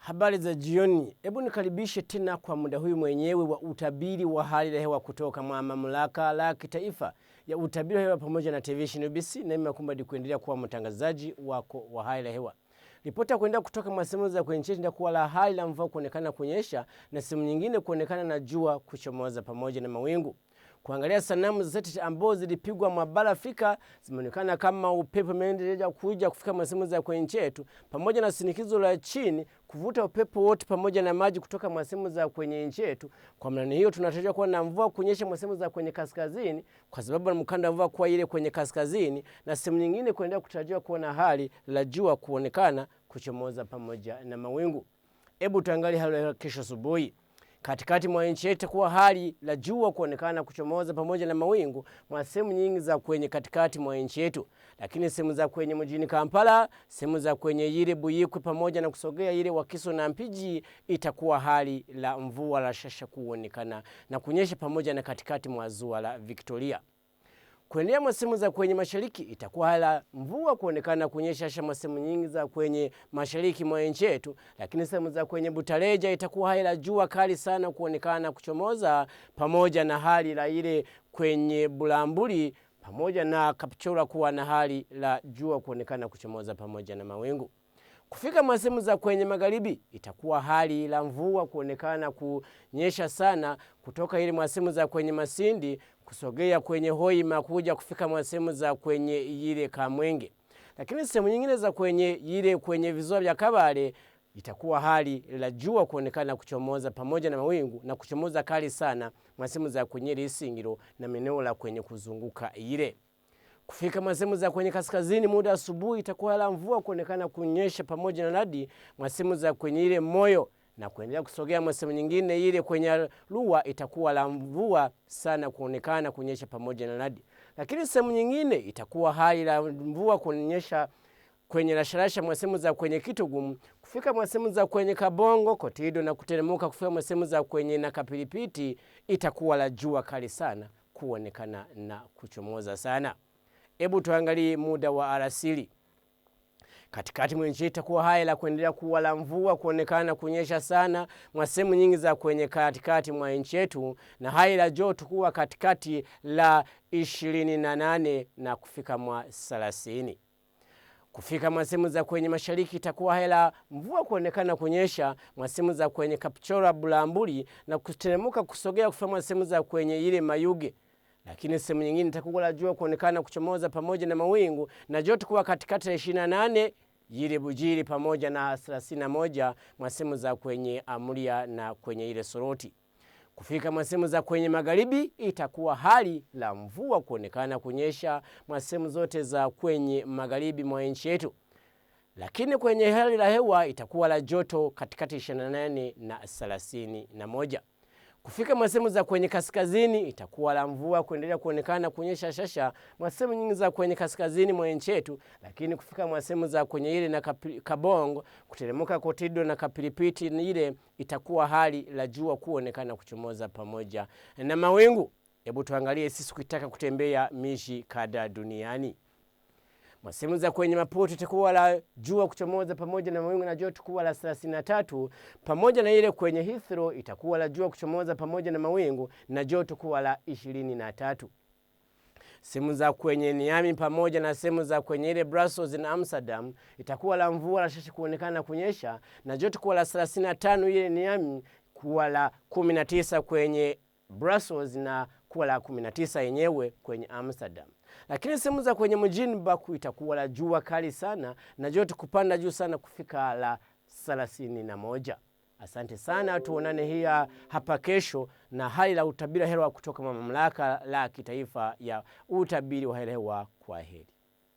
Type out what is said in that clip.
Habari za jioni. Hebu nikaribishe tena kwa muda huyu mwenyewe wa utabiri wa hali ya hewa kutoka mamlaka la kitaifa ya utabiri wa hewa pamoja na television UBC, na mimi nakumbadi kuendelea kuwa mtangazaji wako wa hali ya hewa. Ripoti kuendelea kutoka masehemu za kwenye nchi ndio kuwa la hali la mvua kuonekana kunyesha na sehemu nyingine kuonekana na jua kuchomoza pamoja na mawingu. Kuangalia sanamu za satellite ambazo zilipigwa mabara Afrika zimeonekana kama upepo umeendelea kuja kufika masehemu za kwenye nchi yetu, pamoja na shinikizo la chini kuvuta upepo wote pamoja na maji kutoka masehemu za kwenye nchi yetu. Kwa maana hiyo tunatarajia kuwa na mvua kunyesha masehemu za kwenye kaskazini, kwa sababu na mkanda wa mvua kwa ile kwenye kaskazini, na sehemu nyingine kuendelea kutarajiwa kuwa na hali la jua kuonekana kuchomoza pamoja na mawingu. Hebu tuangalie hali ya kesho asubuhi. Katikati mwa nchi yetu kuwa hali la jua kuonekana kuchomoza pamoja na mawingu mwa sehemu nyingi za kwenye katikati mwa nchi yetu, lakini sehemu za kwenye mjini Kampala, sehemu za kwenye ile Buyikwe pamoja na kusogea ile Wakiso na Mpigi itakuwa hali la mvua la shasha kuonekana na kunyesha pamoja na katikati mwa ziwa la Victoria. Kuendelea mwa sehemu za kwenye mashariki itakuwa hali la mvua kuonekana kunyesha shasha sehemu nyingi za kwenye mashariki mwa nchi yetu, lakini sehemu za kwenye Butareja itakuwa hali la jua kali sana kuonekana kuchomoza pamoja na hali la ile kwenye Bulambuli pamoja na Kapchora kuwa na hali la jua kuonekana kuchomoza pamoja na mawingu. Kufika masehemu za kwenye magharibi itakuwa hali la mvua kuonekana kunyesha sana kutoka ile masehemu za kwenye Masindi kusogea kwenye Hoima kuja kufika masehemu za kwenye ile Kamwenge, lakini sehemu nyingine za kwenye ile kwenye visiwa vya Kabale itakuwa hali la jua kuonekana kuchomoza pamoja na mawingu na kuchomoza kali sana masehemu za kwenye Isingiro na maeneo la kwenye kuzunguka ile. Kufika masehemu za kwenye kaskazini muda asubuhi itakuwa la mvua kuonekana kunyesha pamoja na radi masehemu za kwenye ile Moyo, na kuendelea kusogea masehemu nyingine ile kwenye Luwa itakuwa la mvua sana kuonekana kunyesha pamoja na radi, lakini sehemu nyingine itakuwa hali la mvua kunyesha kwenye rasharasha masehemu za kwenye Kitugumu. Kufika masehemu za kwenye Kabongo, Kotido na kuteremuka kufika masehemu za kwenye na Kapilipiti itakuwa la jua kali sana kuonekana na kuchomoza sana. Hebu tuangalie muda wa alasiri. Katikati mwa nchi itakuwa hali la kuendelea kuwa la mvua kuonekana kunyesha sana mwa sehemu nyingi za kwenye katikati mwa nchi yetu, na hali la joto kuwa katikati la 28 na kufika mwa 30. Kufika masehemu za kwenye mashariki itakuwa hali la mvua kuonekana kunyesha masehemu za kwenye Kapchora, Bulambuli na kuteremuka kusogea kufika masehemu za kwenye ile Mayuge, lakini sehemu nyingine itakuwa la jua kuonekana kuchomoza pamoja na mawingu na joto kuwa katikati ya 28 ile Bujiri pamoja na 31 masehemu za kwenye Amuria na kwenye ile Soroti. Kufika masehemu za kwenye magharibi itakuwa hali la mvua kuonekana kunyesha masehemu zote za kwenye magharibi mwa nchi yetu, lakini kwenye hali la hewa itakuwa la joto katikati 28 na 31. Kufika masehemu za kwenye kaskazini itakuwa la mvua kuendelea kuonekana kunyesha shasha masehemu nyingi za kwenye kaskazini mwa nchi yetu, lakini kufika masehemu za kwenye ile na Kabongo kuteremuka Kotido na Kapilipiti ile itakuwa hali la jua kuonekana kuchomoza pamoja na mawingu. Hebu tuangalie sisi kutaka kutembea miji kadhaa duniani. Masehemu za kwenye Maputo itakuwa la jua kuchomoza pamoja na mawingu na joto kuwa la 33, pamoja na ile kwenye Heathrow itakuwa la jua kuchomoza pamoja na mawingu na joto kuwa la 23. Sehemu za kwenye Niamey pamoja na sehemu za kwenye ile Brussels na Amsterdam itakuwa la mvua la shasha kuonekana kunyesha na joto kuwa la 35 ile Niamey, kuwa la 19 kwenye Brussels na kuwa la 19 yenyewe kwenye Amsterdam. Lakini sehemu za kwenye mjini Baku itakuwa la jua kali sana na joto kupanda juu sana kufika la 31. Asante sana, tuonane hapa kesho na hali la utabiri hewa kutoka mamlaka la kitaifa ya utabiri wa hewa. Kwa heri.